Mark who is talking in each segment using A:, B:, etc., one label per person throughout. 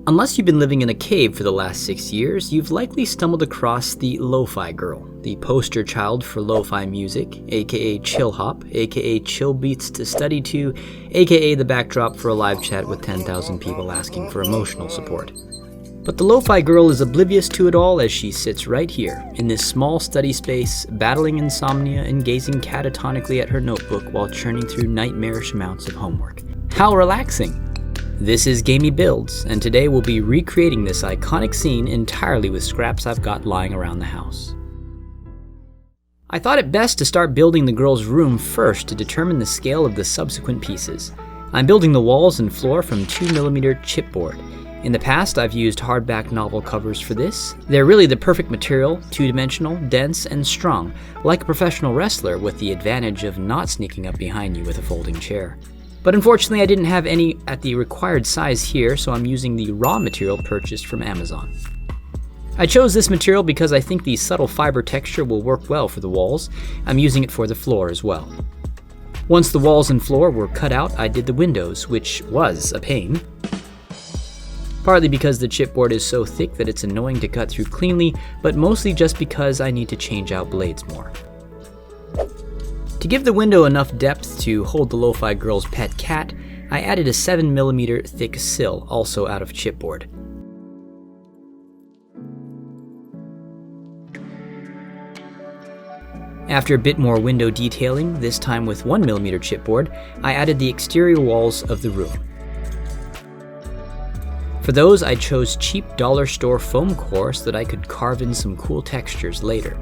A: Unless you've been living in a cave for the last 6 years, you've likely stumbled across the Lofi Girl, the poster child for lo-fi music, aka chill hop, aka chill beats to study to, aka the backdrop for a live chat with 10,000 people asking for emotional support. But the Lofi Girl is oblivious to it all as she sits right here, in this small study space, battling insomnia and gazing catatonically at her notebook while churning through nightmarish amounts of homework. How relaxing! This is Gamey Builds, and today we'll be recreating this iconic scene entirely with scraps I've got lying around the house. I thought it best to start building the girl's room first to determine the scale of the subsequent pieces. I'm building the walls and floor from 2mm chipboard. In the past, I've used hardback novel covers for this. They're really the perfect material, two-dimensional, dense, and strong, like a professional wrestler with the advantage of not sneaking up behind you with a folding chair. But unfortunately, I didn't have any at the required size here, so I'm using the raw material purchased from Amazon. I chose this material because I think the subtle fiber texture will work well for the walls. I'm using it for the floor as well. Once the walls and floor were cut out, I did the windows, which was a pain. Partly because the chipboard is so thick that it's annoying to cut through cleanly, but mostly just because I need to change out blades more. To give the window enough depth to hold the Lofi Girl's pet cat, I added a 7mm thick sill, also out of chipboard. After a bit more window detailing, this time with 1mm chipboard, I added the exterior walls of the room. For those, I chose cheap dollar store foam core so that I could carve in some cool textures later.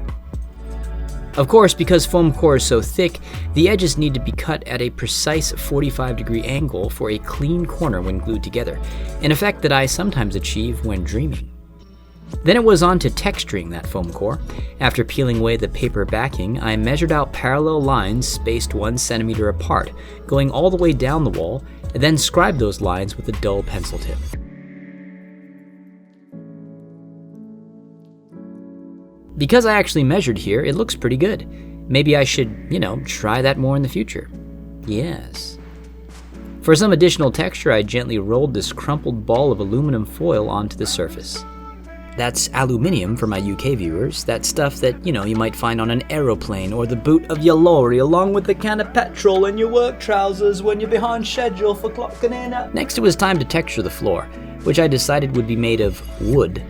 A: Of course, because foam core is so thick, the edges need to be cut at a precise 45-degree angle for a clean corner when glued together, an effect that I sometimes achieve when dreaming. Then it was on to texturing that foam core. After peeling away the paper backing, I measured out parallel lines spaced 1 centimeter apart, going all the way down the wall, and then scribed those lines with a dull pencil tip. Because I actually measured here, it looks pretty good. Maybe I should, try that more in the future. Yes. For some additional texture, I gently rolled this crumpled ball of aluminum foil onto the surface. That's aluminium for my UK viewers, that stuff that, you might find on an aeroplane or the boot of your lorry along with the can of petrol and your work trousers when you're behind schedule for clocking in. Next it was time to texture the floor, which I decided would be made of wood.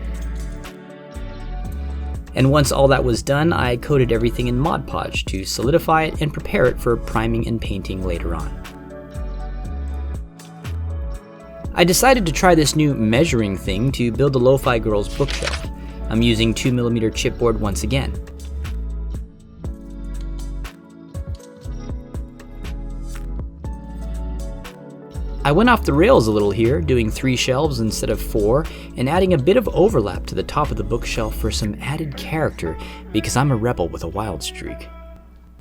A: And once all that was done, I coated everything in Mod Podge to solidify it and prepare it for priming and painting later on. I decided to try this new measuring thing to build the Lofi Girl's bookshelf. I'm using 2mm chipboard once again. I went off the rails a little here, doing 3 shelves instead of 4, and adding a bit of overlap to the top of the bookshelf for some added character, because I'm a rebel with a wild streak.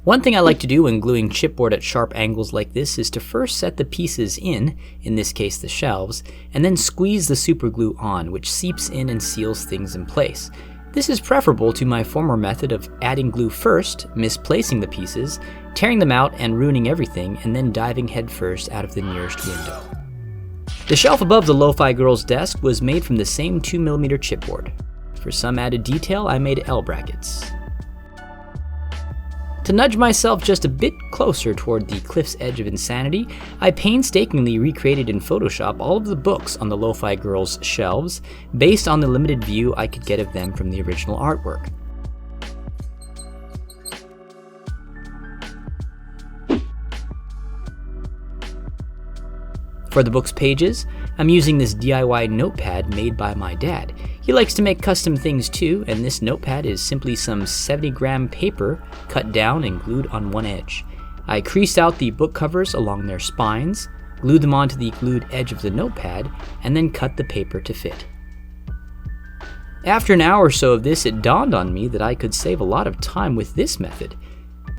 A: One thing I like to do when gluing chipboard at sharp angles like this is to first set the pieces in this case the shelves, and then squeeze the superglue on, which seeps in and seals things in place. This is preferable to my former method of adding glue first, misplacing the pieces, tearing them out and ruining everything, and then diving headfirst out of the nearest window. The shelf above the Lofi Girl's desk was made from the same 2mm chipboard. For some added detail, I made L brackets. To nudge myself just a bit closer toward the cliff's edge of insanity, I painstakingly recreated in Photoshop all of the books on the Lofi Girl's shelves, based on the limited view I could get of them from the original artwork. For the book's pages, I'm using this DIY notepad made by my dad. He likes to make custom things too, and this notepad is simply some 70-gram paper cut down and glued on one edge. I creased out the book covers along their spines, glued them onto the glued edge of the notepad, and then cut the paper to fit. After an hour or so of this, it dawned on me that I could save a lot of time with this method.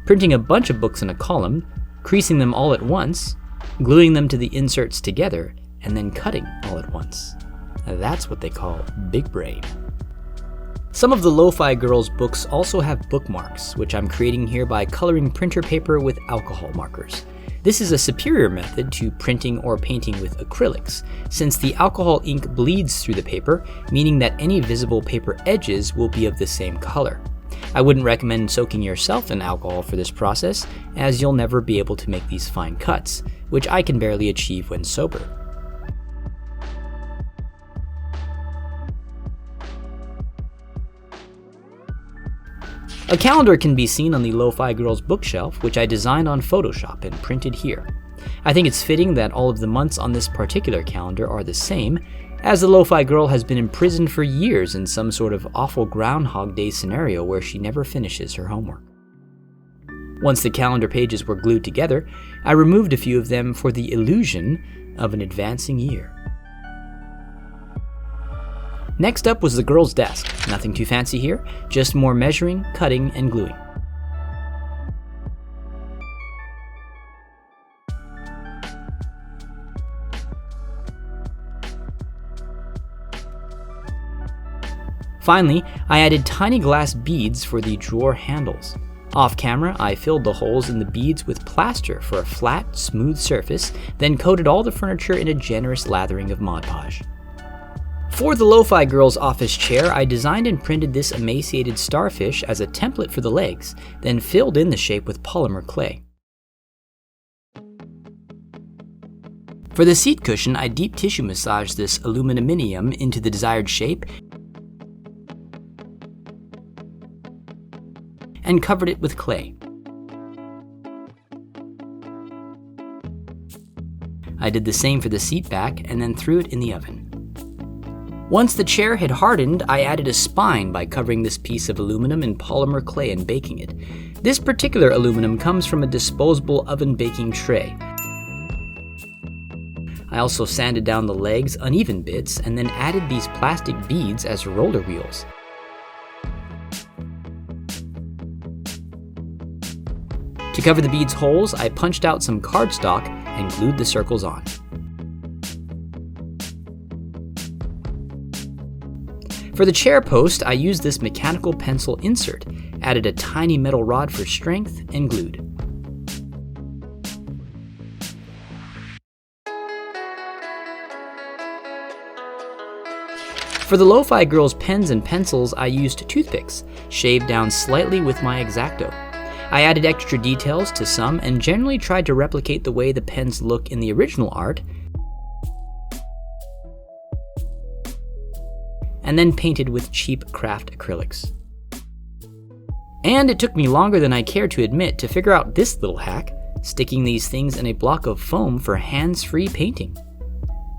A: Printing a bunch of books in a column, creasing them all at once, gluing them to the inserts together, and then cutting all at once. That's what they call big brain. Some of the Lofi Girl's books also have bookmarks, which I'm creating here by coloring printer paper with alcohol markers. This is a superior method to printing or painting with acrylics, since the alcohol ink bleeds through the paper, meaning that any visible paper edges will be of the same color. I wouldn't recommend soaking yourself in alcohol for this process, as you'll never be able to make these fine cuts, which I can barely achieve when sober. A calendar can be seen on the Lofi Girl's bookshelf, which I designed on Photoshop and printed here. I think it's fitting that all of the months on this particular calendar are the same, as the Lofi Girl has been imprisoned for years in some sort of awful Groundhog Day scenario where she never finishes her homework. Once the calendar pages were glued together, I removed a few of them for the illusion of an advancing year. Next up was the girl's desk. Nothing too fancy here, just more measuring, cutting, and gluing. Finally, I added tiny glass beads for the drawer handles. Off camera, I filled the holes in the beads with plaster for a flat, smooth surface, then coated all the furniture in a generous lathering of Mod Podge. For the Lofi Girl's office chair, I designed and printed this emaciated starfish as a template for the legs, then filled in the shape with polymer clay. For the seat cushion, I deep tissue massaged this aluminum into the desired shape and covered it with clay. I did the same for the seat back and then threw it in the oven. Once the chair had hardened, I added a spine by covering this piece of aluminum in polymer clay and baking it. This particular aluminum comes from a disposable oven baking tray. I also sanded down the legs uneven bits and then added these plastic beads as roller wheels. To cover the beads' holes, I punched out some cardstock and glued the circles on. For the chair post, I used this mechanical pencil insert, added a tiny metal rod for strength, and glued. For the Lofi Girl's pens and pencils, I used toothpicks, shaved down slightly with my X-Acto. I added extra details to some and generally tried to replicate the way the pens look in the original art, and then painted with cheap craft acrylics. And it took me longer than I care to admit to figure out this little hack, sticking these things in a block of foam for hands-free painting.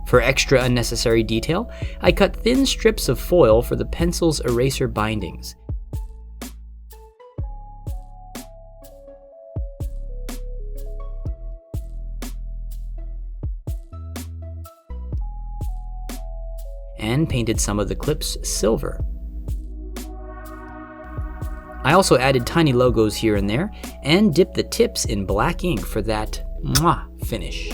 A: For extra unnecessary detail, I cut thin strips of foil for the pencil's eraser bindings. And painted some of the clips silver. I also added tiny logos here and there and dipped the tips in black ink for that mwah finish.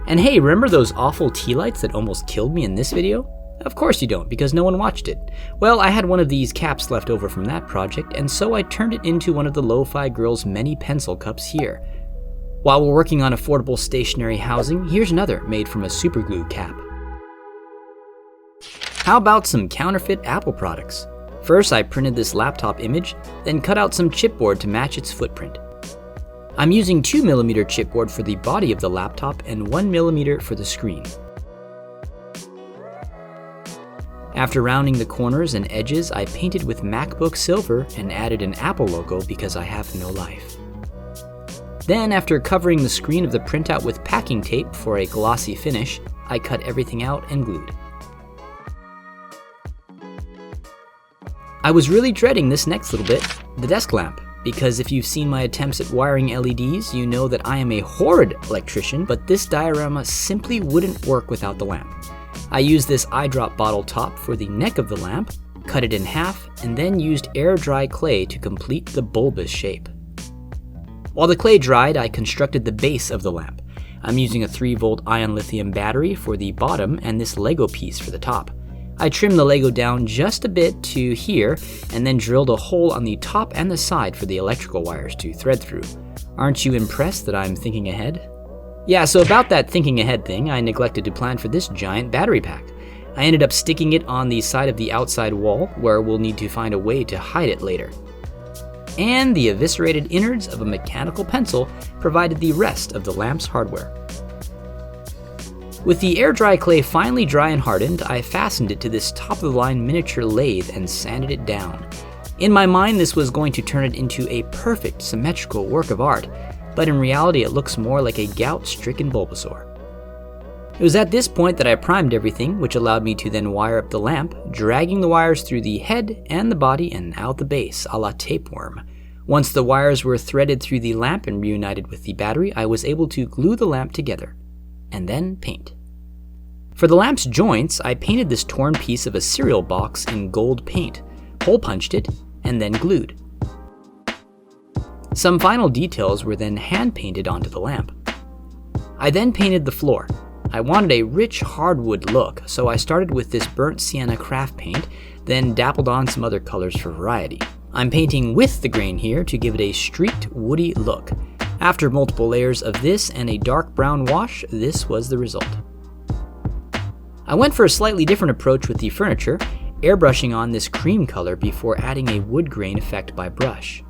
A: And hey, remember those awful tea lights that almost killed me in this video? Of course you don't, because no one watched it. Well, I had one of these caps left over from that project, and so I turned it into one of the Lofi Girl's many pencil cups here. While we're working on affordable stationary housing, here's another made from a superglue cap. How about some counterfeit Apple products? First, I printed this laptop image, then cut out some chipboard to match its footprint. I'm using 2mm chipboard for the body of the laptop and 1mm for the screen. After rounding the corners and edges, I painted with MacBook silver and added an Apple logo because I have no life. Then, after covering the screen of the printout with packing tape for a glossy finish, I cut everything out and glued. I was really dreading this next little bit, the desk lamp, because if you've seen my attempts at wiring LEDs, you know that I am a horrid electrician, but this diorama simply wouldn't work without the lamp. I used this eyedrop bottle top for the neck of the lamp, cut it in half, and then used air-dry clay to complete the bulbous shape. While the clay dried, I constructed the base of the lamp. I'm using a 3-volt ion lithium battery for the bottom and this Lego piece for the top. I trimmed the Lego down just a bit to here and then drilled a hole on the top and the side for the electrical wires to thread through. Aren't you impressed that I'm thinking ahead? Yeah, so about that thinking ahead thing, I neglected to plan for this giant battery pack. I ended up sticking it on the side of the outside wall, where we'll need to find a way to hide it later. And the eviscerated innards of a mechanical pencil provided the rest of the lamp's hardware. With the air dry clay finally dry and hardened, I fastened it to this top-of-the-line miniature lathe and sanded it down. In my mind, this was going to turn it into a perfect symmetrical work of art, but in reality it looks more like a gout-stricken Bulbasaur. It was at this point that I primed everything, which allowed me to then wire up the lamp, dragging the wires through the head and the body and out the base, a la tapeworm. Once the wires were threaded through the lamp and reunited with the battery, I was able to glue the lamp together, and then paint. For the lamp's joints, I painted this torn piece of a cereal box in gold paint, hole punched it, and then glued. Some final details were then hand painted onto the lamp. I then painted the floor. I wanted a rich hardwood look, so I started with this burnt sienna craft paint, then dappled on some other colors for variety. I'm painting with the grain here to give it a streaked, woody look. After multiple layers of this and a dark brown wash, this was the result. I went for a slightly different approach with the furniture, airbrushing on this cream color before adding a wood grain effect by brush.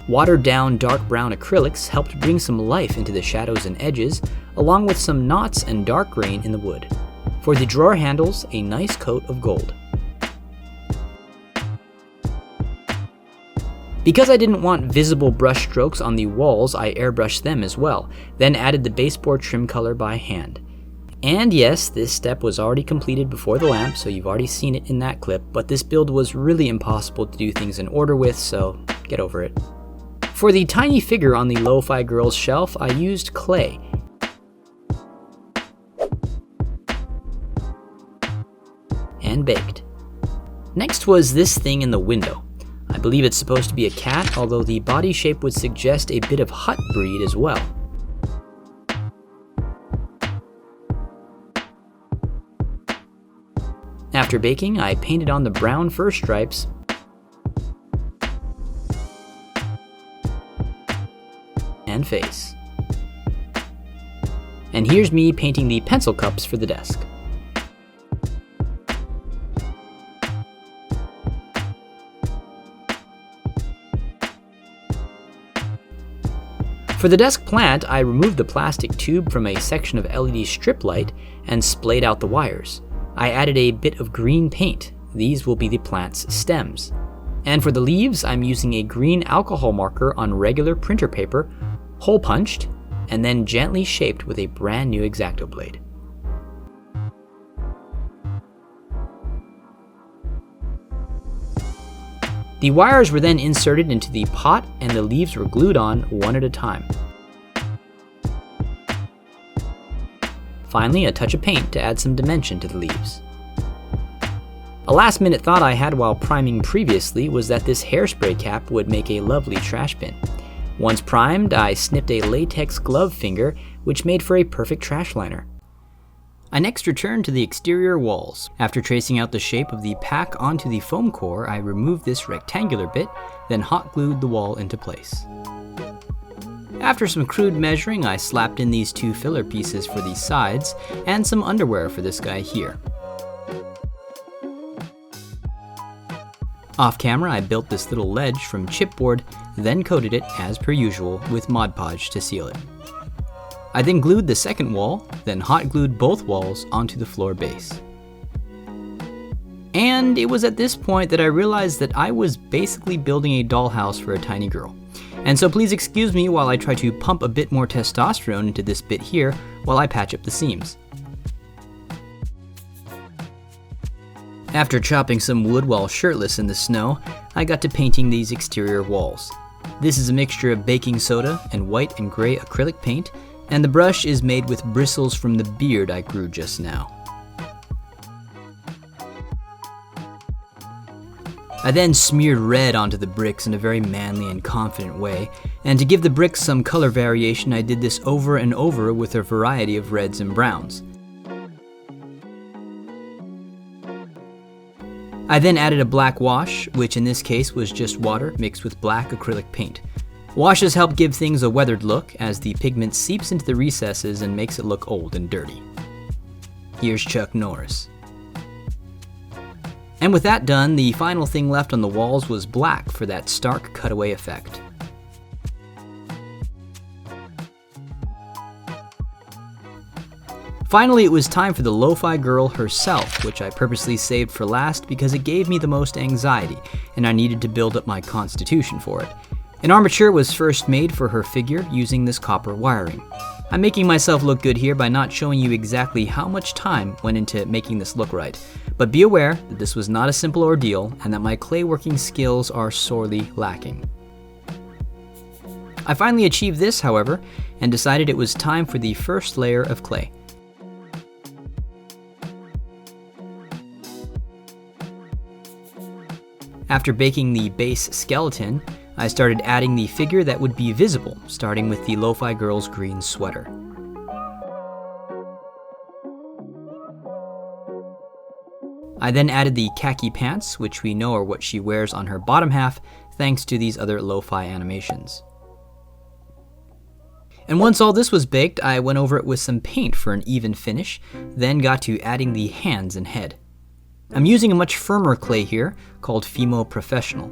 A: Watered down dark brown acrylics helped bring some life into the shadows and edges, along with some knots and dark grain in the wood. For the drawer handles, a nice coat of gold. Because I didn't want visible brush strokes on the walls, I airbrushed them as well, then added the baseboard trim color by hand. And yes, this step was already completed before the lamp, so you've already seen it in that clip, but this build was really impossible to do things in order with, so get over it. For the tiny figure on the Lofi Girl's shelf, I used clay. And baked. Next was this thing in the window. I believe it's supposed to be a cat, although the body shape would suggest a bit of hut breed as well. After baking, I painted on the brown fur stripes and face. And here's me painting the pencil cups for the desk. For the desk plant, I removed the plastic tube from a section of LED strip light and splayed out the wires. I added a bit of green paint. These will be the plant's stems. And for the leaves, I'm using a green alcohol marker on regular printer paper, hole punched, and then gently shaped with a brand new X-Acto blade. The wires were then inserted into the pot and the leaves were glued on one at a time. Finally, a touch of paint to add some dimension to the leaves. A last minute thought I had while priming previously was that this hairspray cap would make a lovely trash bin. Once primed, I snipped a latex glove finger, which made for a perfect trash liner. I next returned to the exterior walls. After tracing out the shape of the pack onto the foam core, I removed this rectangular bit, then hot glued the wall into place. After some crude measuring, I slapped in these two filler pieces for the sides, and some underwear for this guy here. Off camera, I built this little ledge from chipboard, then coated it, as per usual, with Mod Podge to seal it. I then glued the second wall, then hot glued both walls onto the floor base. And it was at this point that I realized that I was basically building a dollhouse for a tiny girl. And so please excuse me while I try to pump a bit more testosterone into this bit here while I patch up the seams. After chopping some wood while shirtless in the snow, I got to painting these exterior walls. This is a mixture of baking soda and white and gray acrylic paint, and the brush is made with bristles from the beard I grew just now. I then smeared red onto the bricks in a very manly and confident way, and to give the bricks some color variation, I did this over and over with a variety of reds and browns. I then added a black wash, which in this case was just water mixed with black acrylic paint. Washes help give things a weathered look as the pigment seeps into the recesses and makes it look old and dirty. Here's Chuck Norris. And with that done, the final thing left on the walls was black for that stark cutaway effect. Finally, it was time for the Lofi Girl herself, which I purposely saved for last because it gave me the most anxiety, and I needed to build up my constitution for it. An armature was first made for her figure using this copper wiring. I'm making myself look good here by not showing you exactly how much time went into making this look right, but be aware that this was not a simple ordeal and that my clay working skills are sorely lacking. I finally achieved this, however, and decided it was time for the first layer of clay. After baking the base skeleton, I started adding the figure that would be visible, starting with the Lofi Girl's green sweater. I then added the khaki pants, which we know are what she wears on her bottom half, thanks to these other lo-fi animations. And once all this was baked, I went over it with some paint for an even finish, then got to adding the hands and head. I'm using a much firmer clay here, called Fimo Professional.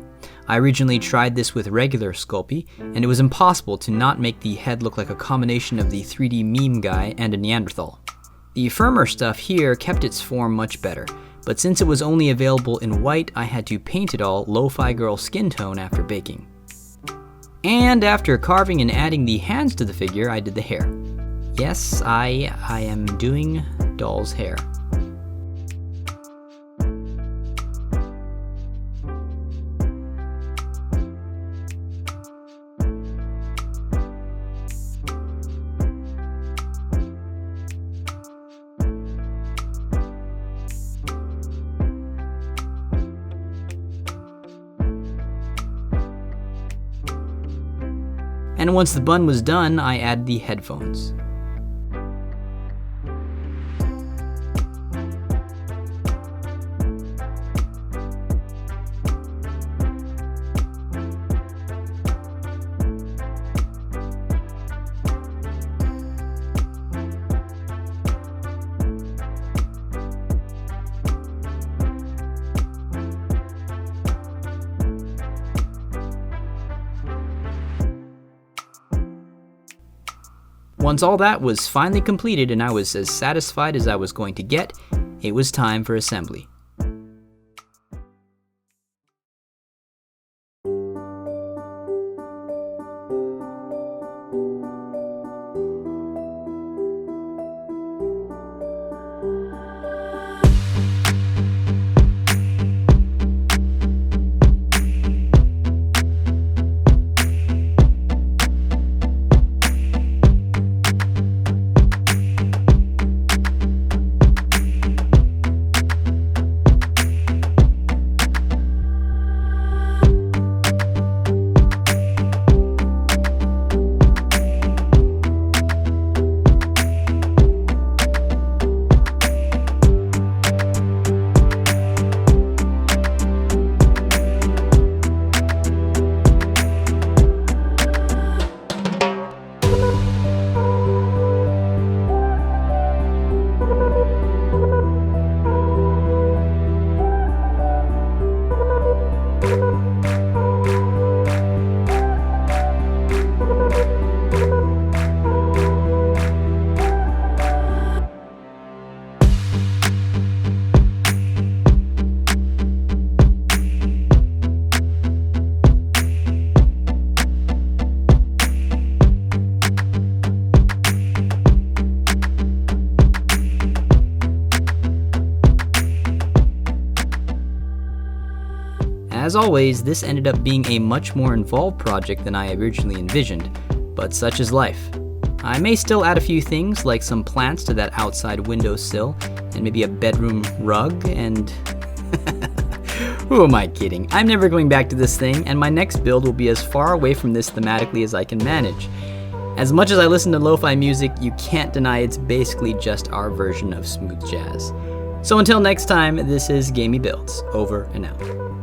A: I originally tried this with regular Sculpey, and it was impossible to not make the head look like a combination of the 3D meme guy and a Neanderthal. The firmer stuff here kept its form much better, but since it was only available in white, I had to paint it all Lofi Girl skin tone after baking. And after carving and adding the hands to the figure, I did the hair. Yes, I am doing doll's hair. And once the bun was done, I added the headphones. Once all that was finally completed and I was as satisfied as I was going to get, it was time for assembly. As always, this ended up being a much more involved project than I originally envisioned, but such is life. I may still add a few things, like some plants to that outside windowsill, and maybe a bedroom rug, and Who am I kidding? I'm never going back to this thing, and my next build will be as far away from this thematically as I can manage. As much as I listen to lo-fi music, you can't deny it's basically just our version of smooth jazz. So until next time, this is Gamey Builds, over and out.